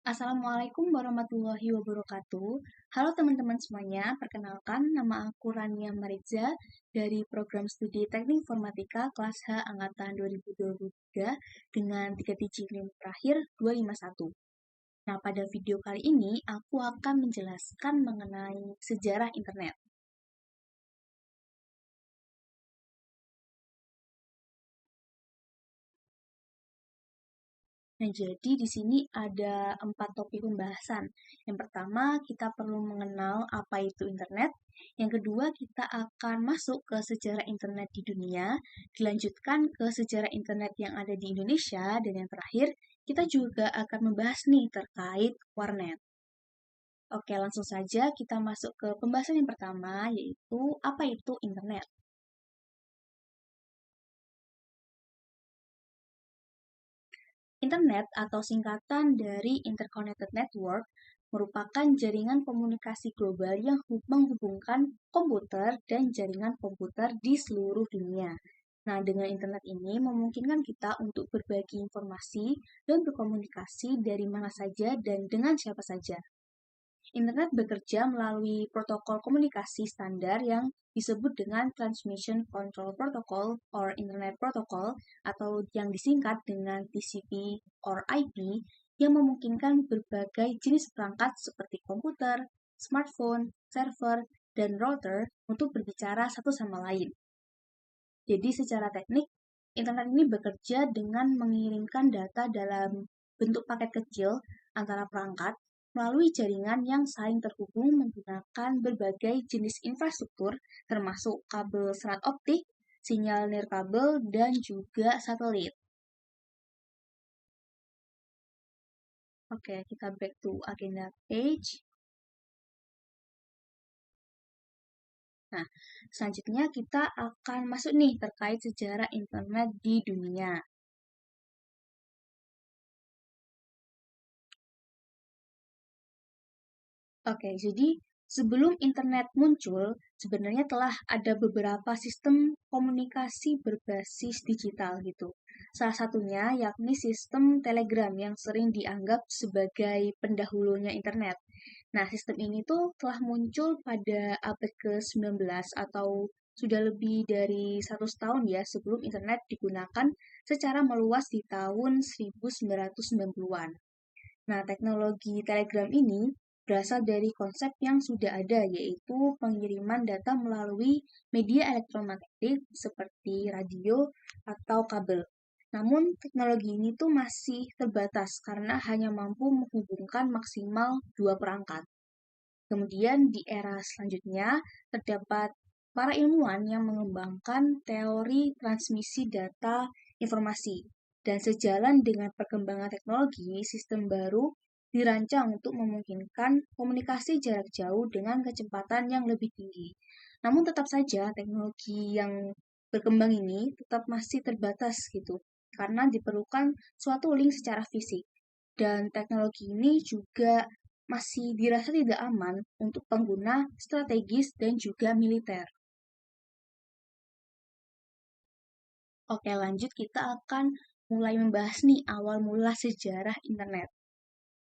Assalamualaikum warahmatullahi wabarakatuh. Halo teman-teman semuanya, perkenalkan nama aku Rania Mariza dari program studi Teknik Informatika kelas H angkatan 2023 dengan 3 digit NIM terakhir 251. Nah, pada video kali ini aku akan menjelaskan mengenai sejarah internet. Nah, jadi di sini ada 4 topik pembahasan. Yang pertama, kita perlu mengenal apa itu internet. Yang kedua, kita akan masuk ke sejarah internet di dunia, dilanjutkan ke sejarah internet yang ada di Indonesia, dan yang terakhir, kita juga akan membahas nih terkait warnet. Oke, langsung saja kita masuk ke pembahasan yang pertama, yaitu apa itu internet. Internet atau singkatan dari Interconnected Network merupakan jaringan komunikasi global yang menghubungkan komputer dan jaringan komputer di seluruh dunia. Nah, dengan internet ini memungkinkan kita untuk berbagi informasi dan berkomunikasi dari mana saja dan dengan siapa saja. Internet bekerja melalui protokol komunikasi standar yang disebut dengan Transmission Control Protocol or Internet Protocol atau yang disingkat dengan TCP or IP yang memungkinkan berbagai jenis perangkat seperti komputer, smartphone, server, dan router untuk berbicara satu sama lain. Jadi secara teknik, internet ini bekerja dengan mengirimkan data dalam bentuk paket kecil antara perangkat melalui jaringan yang saling terhubung menggunakan berbagai jenis infrastruktur termasuk kabel serat optik, sinyal nirkabel, dan juga satelit. Oke, kita back to agenda page. Nah, selanjutnya kita akan masuk nih terkait sejarah internet di dunia. Oke, jadi sebelum internet muncul, sebenarnya telah ada beberapa sistem komunikasi berbasis digital gitu. Salah satunya yakni sistem Telegram yang sering dianggap sebagai pendahulunya internet. Nah, sistem ini tuh telah muncul pada abad ke-19 atau sudah lebih dari 100 tahun ya sebelum internet digunakan secara meluas di tahun 1990-an. Nah, teknologi Telegram ini berasal dari konsep yang sudah ada, yaitu pengiriman data melalui media elektromagnetik seperti radio atau kabel. Namun, teknologi ini tuh masih terbatas karena hanya mampu menghubungkan maksimal dua perangkat. Kemudian di era selanjutnya terdapat para ilmuwan yang mengembangkan teori transmisi data informasi. Dan sejalan dengan perkembangan teknologi, sistem baru dirancang untuk memungkinkan komunikasi jarak jauh dengan kecepatan yang lebih tinggi. Namun tetap saja teknologi yang berkembang ini tetap masih terbatas gitu, karena diperlukan suatu link secara fisik. Dan teknologi ini juga masih dirasa tidak aman untuk pengguna strategis dan juga militer. Oke, lanjut kita akan mulai membahas nih awal mula sejarah internet.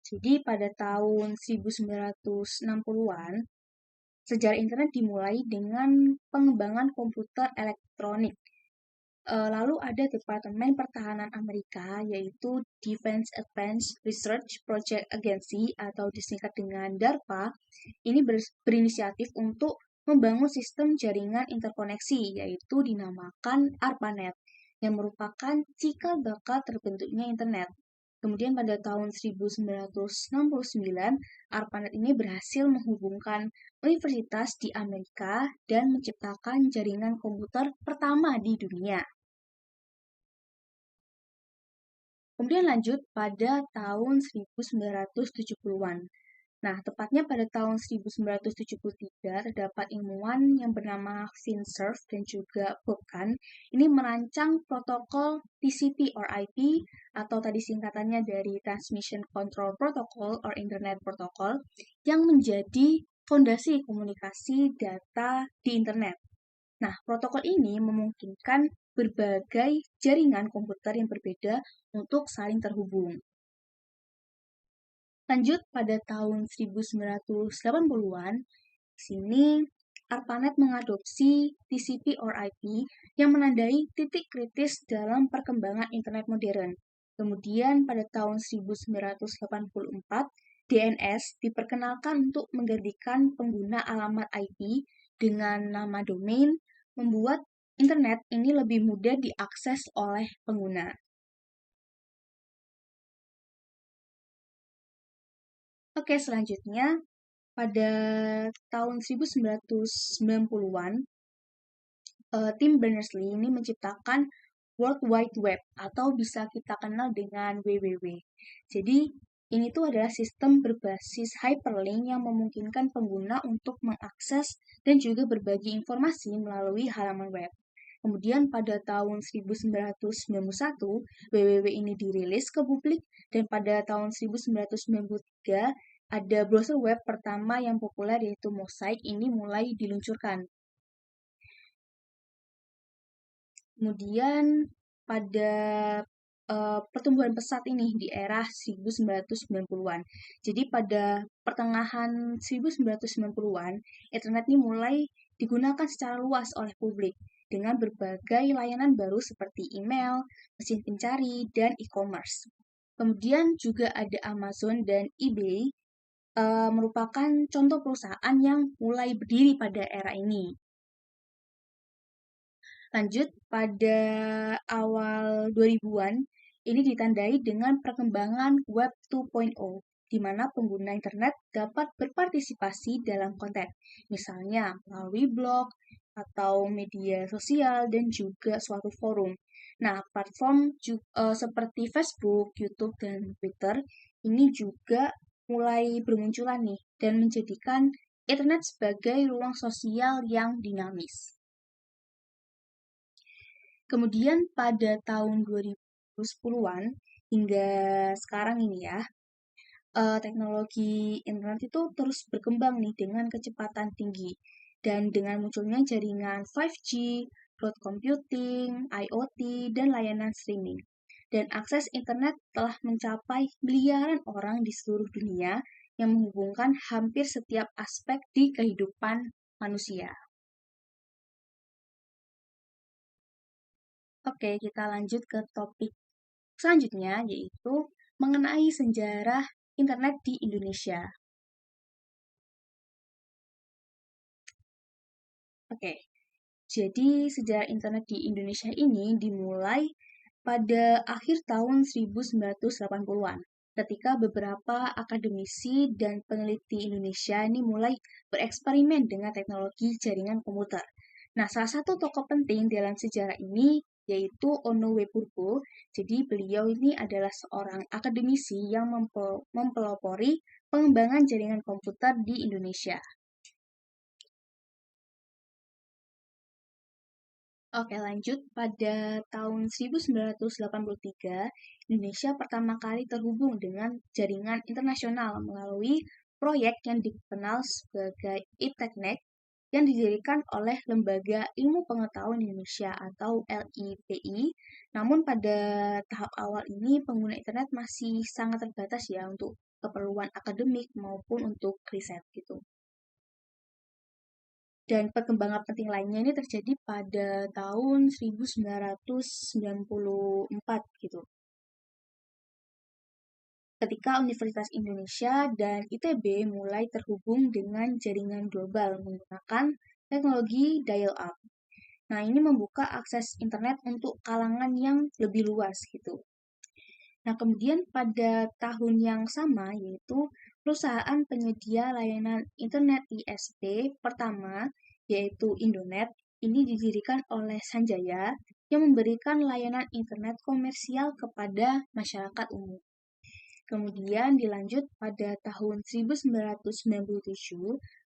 Jadi pada tahun 1960-an, sejarah internet dimulai dengan pengembangan komputer elektronik. Lalu ada Departemen Pertahanan Amerika, yaitu Defense Advanced Research Project Agency atau disingkat dengan DARPA. Ini berinisiatif untuk membangun sistem jaringan interkoneksi, yaitu dinamakan ARPANET, yang merupakan cikal bakal terbentuknya internet. Kemudian pada tahun 1969, ARPANET ini berhasil menghubungkan universitas di Amerika dan menciptakan jaringan komputer pertama di dunia. Kemudian lanjut pada tahun 1970-an. Nah, tepatnya pada tahun 1973 terdapat ilmuwan yang bernama Vint Cerf dan juga Bob Kahn ini merancang protokol TCP or IP atau tadi singkatannya dari Transmission Control Protocol or Internet Protocol yang menjadi fondasi komunikasi data di internet. Nah, protokol ini memungkinkan berbagai jaringan komputer yang berbeda untuk saling terhubung. Lanjut pada tahun 1980-an, di sini ARPANET mengadopsi TCP or IP yang menandai titik kritis dalam perkembangan internet modern. Kemudian pada tahun 1984, DNS diperkenalkan untuk menggantikan pengguna alamat IP dengan nama domain, membuat internet ini lebih mudah diakses oleh pengguna. Oke, selanjutnya pada tahun 1990-an, tim Berners-Lee ini menciptakan World Wide Web atau bisa kita kenal dengan WWW. Jadi, ini tuh adalah sistem berbasis hyperlink yang memungkinkan pengguna untuk mengakses dan juga berbagi informasi melalui halaman web. Kemudian pada tahun 1991, WWW ini dirilis ke publik dan pada tahun 1993 ada browser web pertama yang populer yaitu Mosaic ini mulai diluncurkan. Kemudian pada pertumbuhan pesat ini di era 1990-an. Jadi pada pertengahan 1990-an, internet ini mulai digunakan secara luas oleh publik dengan berbagai layanan baru seperti email, mesin pencari, dan e-commerce. Kemudian juga ada Amazon dan eBay merupakan contoh perusahaan yang mulai berdiri pada era ini. Lanjut, pada awal 2000-an, ini ditandai dengan perkembangan Web 2.0, di mana pengguna internet dapat berpartisipasi dalam konten, misalnya melalui blog, atau media sosial, dan juga suatu forum. Nah, platform seperti Facebook, YouTube, dan Twitter ini juga mulai bermunculan nih, dan menjadikan internet sebagai ruang sosial yang dinamis. Kemudian pada tahun 2010-an hingga sekarang ini ya, teknologi internet itu terus berkembang nih dengan kecepatan tinggi. Dan dengan munculnya jaringan 5G, cloud computing, IoT, dan layanan streaming. Dan akses internet telah mencapai miliaran orang di seluruh dunia yang menghubungkan hampir setiap aspek di kehidupan manusia. Oke, kita lanjut ke topik selanjutnya, yaitu mengenai sejarah internet di Indonesia. Oke, jadi sejarah internet di Indonesia ini dimulai pada akhir tahun 1980-an, ketika beberapa akademisi dan peneliti Indonesia ini mulai bereksperimen dengan teknologi jaringan komputer. Nah, salah satu tokoh penting dalam sejarah ini yaitu Ono Webburgo. Jadi beliau ini adalah seorang akademisi yang mempelopori pengembangan jaringan komputer di Indonesia. Oke, lanjut. Pada tahun 1983, Indonesia pertama kali terhubung dengan jaringan internasional melalui proyek yang dikenal sebagai IPTECNET yang didirikan oleh Lembaga Ilmu Pengetahuan Indonesia atau LIPI. Namun pada tahap awal ini pengguna internet masih sangat terbatas ya untuk keperluan akademik maupun untuk riset gitu. Dan perkembangan penting lainnya ini terjadi pada tahun 1994 gitu. Ketika Universitas Indonesia dan ITB mulai terhubung dengan jaringan global menggunakan teknologi dial-up. Nah, ini membuka akses internet untuk kalangan yang lebih luas gitu. Nah, kemudian pada tahun yang sama yaitu perusahaan penyedia layanan internet ISP pertama yaitu Indonet ini didirikan oleh Sanjaya yang memberikan layanan internet komersial kepada masyarakat umum. Kemudian dilanjut pada tahun 1997,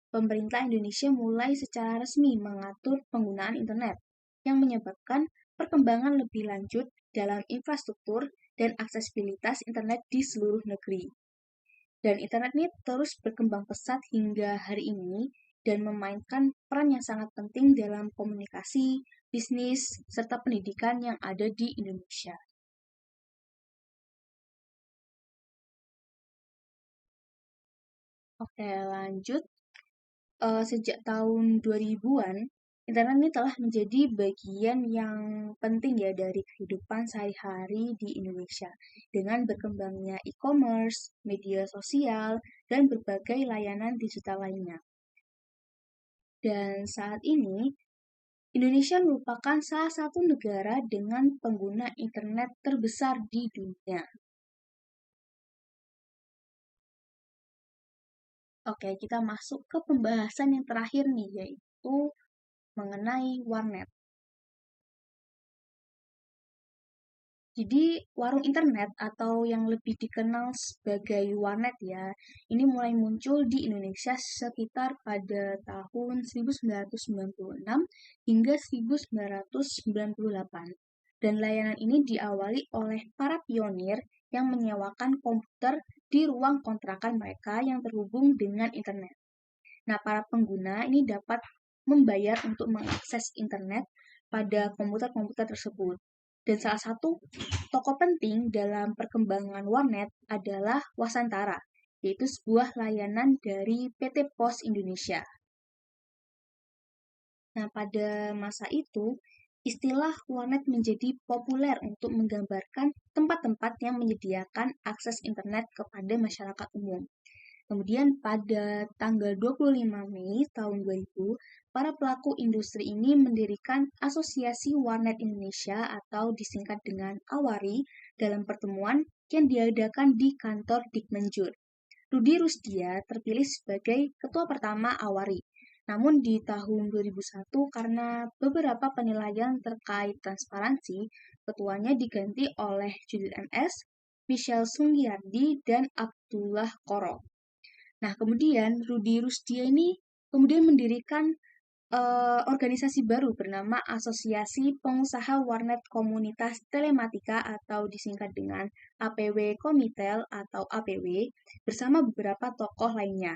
pemerintah Indonesia mulai secara resmi mengatur penggunaan internet yang menyebabkan perkembangan lebih lanjut dalam infrastruktur dan aksesibilitas internet di seluruh negeri. Dan internet ini terus berkembang pesat hingga hari ini dan memainkan peran yang sangat penting dalam komunikasi, bisnis, serta pendidikan yang ada di Indonesia. Oke, lanjut. Sejak tahun 2000-an, internet ini telah menjadi bagian yang penting ya dari kehidupan sehari-hari di Indonesia. Dengan berkembangnya e-commerce, media sosial, dan berbagai layanan digital lainnya. Dan saat ini, Indonesia merupakan salah satu negara dengan pengguna internet terbesar di dunia. Oke, kita masuk ke pembahasan yang terakhir nih, yaitu mengenai warnet. Jadi, warung internet atau yang lebih dikenal sebagai warnet ya, ini mulai muncul di Indonesia sekitar pada tahun 1996 hingga 1998. Dan layanan ini diawali oleh para pionir yang menyewakan komputer di ruang kontrakan mereka yang terhubung dengan internet. Nah, para pengguna ini dapat membayar untuk mengakses internet pada komputer-komputer tersebut. Dan salah satu tokoh penting dalam perkembangan warnet adalah Wasantara, yaitu sebuah layanan dari PT Pos Indonesia. Nah, pada masa itu, istilah warnet menjadi populer untuk menggambarkan tempat-tempat yang menyediakan akses internet kepada masyarakat umum. Kemudian pada tanggal 25 Mei tahun 2000, para pelaku industri ini mendirikan Asosiasi Warnet Indonesia atau disingkat dengan AWARI dalam pertemuan yang diadakan di kantor Dikmenjur. Rudi Rusdia terpilih sebagai ketua pertama AWARI. Namun di tahun 2001 karena beberapa penilaian terkait transparansi, ketuanya diganti oleh Judit MS, Michelle Sunggiardi, dan Abdullah Koro. Nah, kemudian Rudi Rusdia ini kemudian mendirikan organisasi baru bernama Asosiasi Pengusaha Warnet Komunitas Telematika atau disingkat dengan APW Komitel atau APW bersama beberapa tokoh lainnya.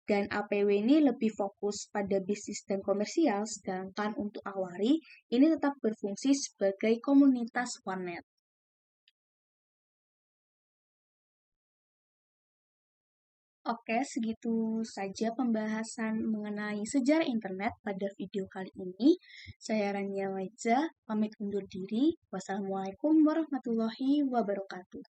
Dan APW ini lebih fokus pada bisnis dan komersial, sedangkan untuk Awari ini tetap berfungsi sebagai komunitas warnet. Oke, segitu saja pembahasan mengenai sejarah internet pada video kali ini. Saya Rania Waiza, pamit undur diri. Wassalamualaikum warahmatullahi wabarakatuh.